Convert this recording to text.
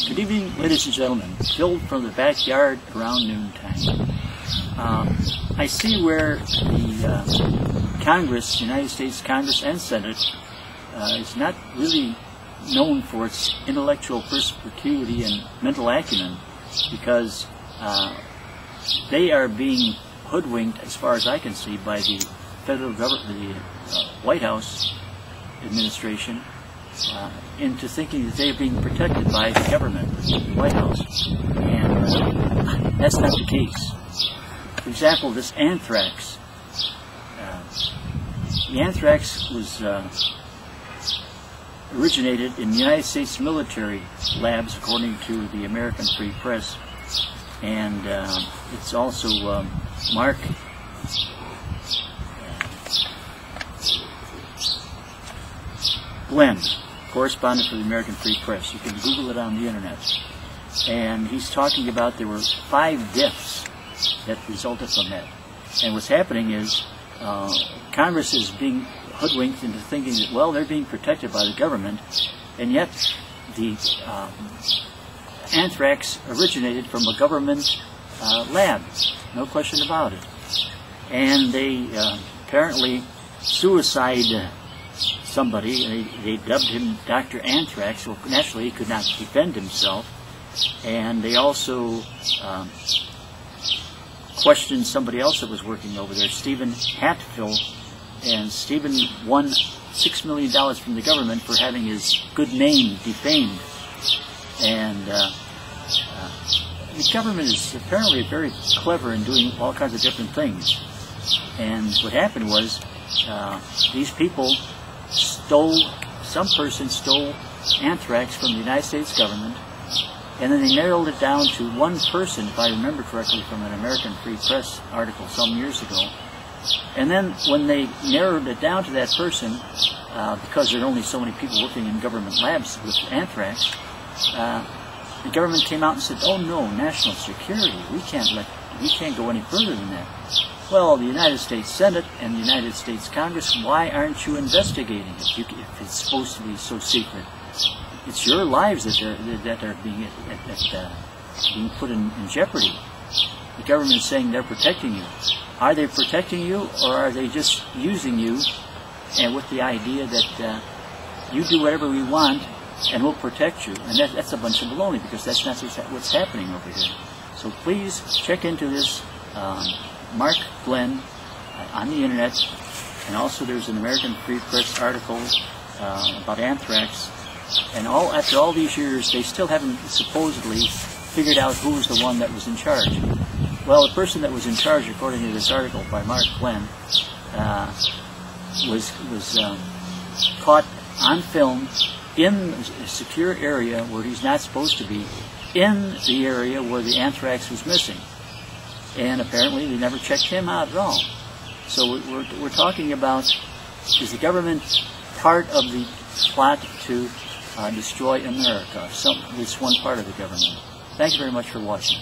Good evening, ladies and gentlemen. Phil from the backyard around noontime. I see where the Congress, United States Congress and Senate, is not really known for its intellectual perspicuity and mental acumen, because they are being hoodwinked, as far as I can see, by the federal government, the White House administration, into thinking that they're being protected by the government, the White House, and that's not the case. For example, this anthrax. The anthrax was originated in the United States military labs, according to the American Free Press, and it's also Mark Glenn, correspondent for the American Free Press. You can Google it on the internet. And he's talking about there were 5 deaths that resulted from that. And what's happening is Congress is being hoodwinked into thinking that, well, they're being protected by the government, and yet the anthrax originated from a government lab, no question about it. And they apparently suicide somebody, and they dubbed him Dr. Anthrax. Well, naturally, he could not defend himself. And they also questioned somebody else that was working over there, Stephen Hatfield, and Stephen won $6 million from the government for having his good name defamed. And the government is apparently very clever in doing all kinds of different things. And what happened was these people some person stole anthrax from the United States government, and then they narrowed it down to one person, if I remember correctly from an American Free Press article some years ago. And then when they narrowed it down to that person, because there are only so many people working in government labs with anthrax, the government came out and said, "Oh no, national security, we can't go any further than that." Well, the United States Senate and the United States Congress, why aren't you investigating it if it's supposed to be so secret? It's your lives that are being put in jeopardy. The government is saying they're protecting you. Are they protecting you, or are they just using you, and with the idea that you do whatever we want and we'll protect you? And that's a bunch of baloney, because that's not what's happening over here. So please check into this. Mark Glenn on the internet, and also there's an American Free Press article about anthrax. And after all these years, they still haven't supposedly figured out who was the one that was in charge. Well, the person that was in charge, according to this article by Mark Glenn, was caught on film in a secure area where he's not supposed to be, in the area where the anthrax was missing. And apparently they never checked him out at all. So we're talking about, is the government part of the plot to destroy America? It's one part of the government. Thank you very much for watching.